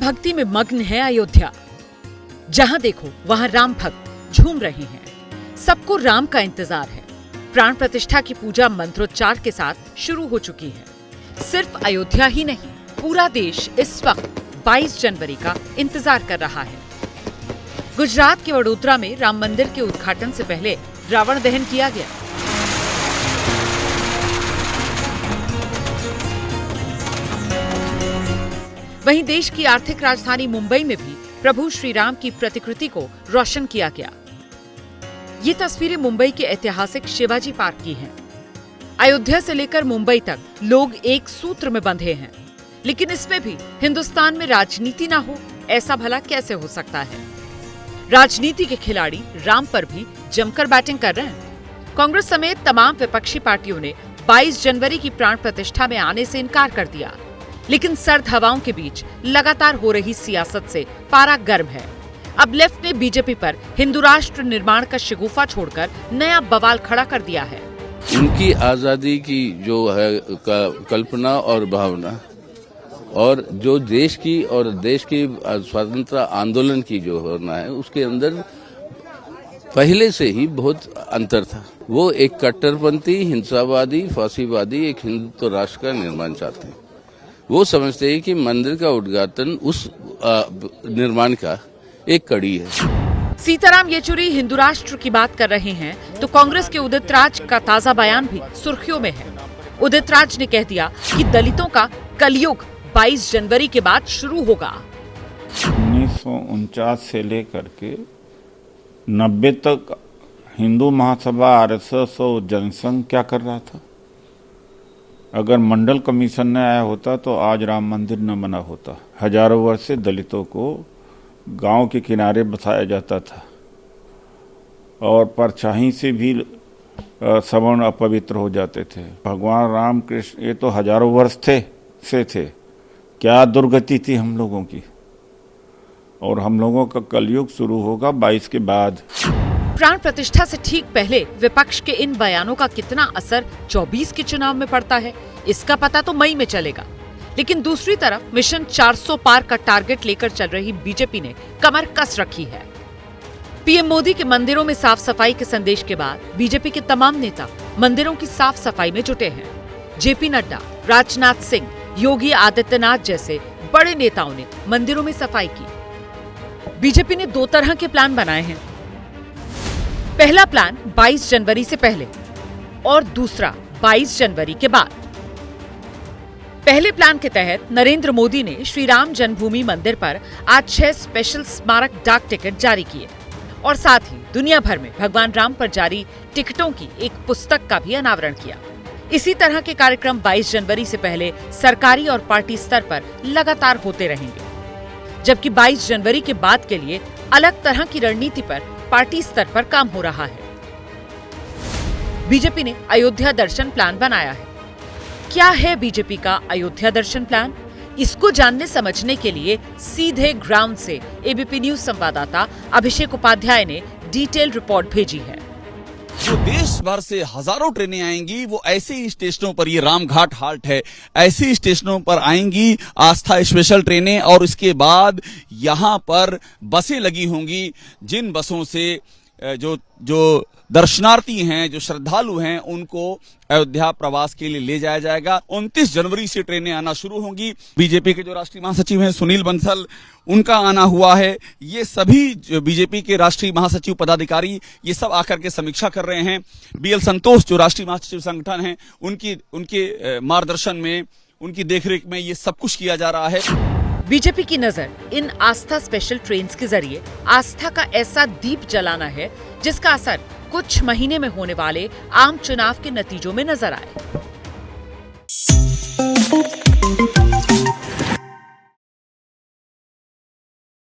भक्ति में मग्न है अयोध्या। जहां देखो वहां राम भक्त झूम रहे हैं। सबको राम का इंतजार है। प्राण प्रतिष्ठा की पूजा मंत्रोच्चार के साथ शुरू हो चुकी है। सिर्फ अयोध्या ही नहीं, पूरा देश इस वक्त 22 जनवरी का इंतजार कर रहा है। गुजरात के वडोदरा में राम मंदिर के उद्घाटन से पहले रावण दहन किया गया। वहीं देश की आर्थिक राजधानी मुंबई में भी प्रभु श्री राम की प्रतिकृति को रोशन किया गया। ये तस्वीरें मुंबई के ऐतिहासिक शिवाजी पार्क की हैं। अयोध्या से लेकर मुंबई तक लोग एक सूत्र में बंधे हैं। लेकिन इसमें भी हिंदुस्तान में राजनीति ना हो, ऐसा भला कैसे हो सकता है? राजनीति के खिलाड़ी राम पर भी जमकर बैटिंग कर रहे हैं। कांग्रेस समेत तमाम विपक्षी पार्टियों ने 22 जनवरी की प्राण प्रतिष्ठा में आने से इनकार कर दिया। लेकिन सर्द हवाओं के बीच लगातार हो रही सियासत से पारा गर्म है। अब लेफ्ट ने बीजेपी पर हिंदू राष्ट्र निर्माण का शगुफा छोड़कर नया बवाल खड़ा कर दिया है। उनकी आजादी की जो है कल्पना और भावना और जो देश की स्वतंत्रता आंदोलन की जो होना है, उसके अंदर पहले से ही बहुत अंतर था। वो एक कट्टरपंथी, हिंसावादी, फांसीवादी एक हिंदुत्व राष्ट्र का निर्माण चाहते हैं। वो समझते हैं कि मंदिर का उद्घाटन उस निर्माण का एक कड़ी है। सीताराम येचुरी हिंदू राष्ट्र की बात कर रहे हैं तो कांग्रेस के उदित राज का ताजा बयान भी सुर्खियों में है। उदित राज ने कह दिया कि दलितों का कलयुग 22 जनवरी के बाद शुरू होगा। 1949 से लेकर के 90 तक हिंदू महासभा, आरएसएस और जनसंघ क्या कर रहा था? अगर मंडल कमीशन न आया होता तो आज राम मंदिर न बना होता। हजारों वर्ष से दलितों को गांव के किनारे बसाया जाता था और परछाई से भी सवर्ण अपवित्र हो जाते थे। भगवान राम कृष्ण ये तो हजारों वर्ष थे। क्या दुर्गति थी हम लोगों की। और हम लोगों का कलयुग शुरू होगा 22 के बाद। प्राण प्रतिष्ठा से ठीक पहले विपक्ष के इन बयानों का कितना असर 24 के चुनाव में पड़ता है, इसका पता तो मई में चलेगा। लेकिन दूसरी तरफ मिशन 400 पार का टारगेट लेकर चल रही बीजेपी ने कमर कस रखी है। पीएम मोदी के मंदिरों में साफ सफाई के संदेश के बाद बीजेपी के तमाम नेता मंदिरों की साफ सफाई में जुटे हैं। जेपी नड्डा, राजनाथ सिंह, योगी आदित्यनाथ जैसे बड़े नेताओं ने मंदिरों में सफाई की। बीजेपी ने 2 तरह के प्लान बनाए हैं। पहला प्लान 22 जनवरी से पहले और दूसरा 22 जनवरी के बाद। पहले प्लान के तहत नरेंद्र मोदी ने श्री राम जन्मभूमि मंदिर पर आज 6 स्पेशल स्मारक डाक टिकट जारी किए और साथ ही दुनिया भर में भगवान राम पर जारी टिकटों की एक पुस्तक का भी अनावरण किया। इसी तरह के कार्यक्रम 22 जनवरी से पहले सरकारी और पार्टी स्तर पर लगातार होते रहेंगे। जबकि 22 जनवरी के बाद के लिए अलग तरह की रणनीति पर पार्टी स्तर पर काम हो रहा है। बीजेपी ने अयोध्या दर्शन प्लान बनाया है। क्या है बीजेपी का अयोध्या दर्शन प्लान? इसको जानने समझने के लिए सीधे ग्राउंड से एबीपी न्यूज संवाददाता अभिषेक उपाध्याय ने डिटेल रिपोर्ट भेजी है। जो देश भर से हजारों ट्रेनें आएंगी, वो ऐसे ही स्टेशनों पर, ये रामघाट हाल्ट है, ऐसे स्टेशनों पर आएंगी आस्था स्पेशल ट्रेनें और इसके बाद यहाँ पर बसें लगी होंगी, जिन बसों से जो दर्शनार्थी हैं, जो श्रद्धालु हैं, उनको अयोध्या प्रवास के लिए ले जाया जाएगा। 29 जनवरी से ट्रेनें आना शुरू होंगी। बीजेपी के जो राष्ट्रीय महासचिव हैं सुनील बंसल, उनका आना हुआ है। ये सभी जो बीजेपी के राष्ट्रीय महासचिव पदाधिकारी ये सब आकर के समीक्षा कर रहे हैं। बीएल संतोष जो राष्ट्रीय महासचिव संगठन हैं, उनके मार्गदर्शन में, उनकी देखरेख में ये सब कुछ किया जा रहा है। बीजेपी की नजर इन आस्था स्पेशल ट्रेन्स के जरिए आस्था का ऐसा दीप जलाना है जिसका असर कुछ महीने में होने वाले आम चुनाव के नतीजों में नजर आए।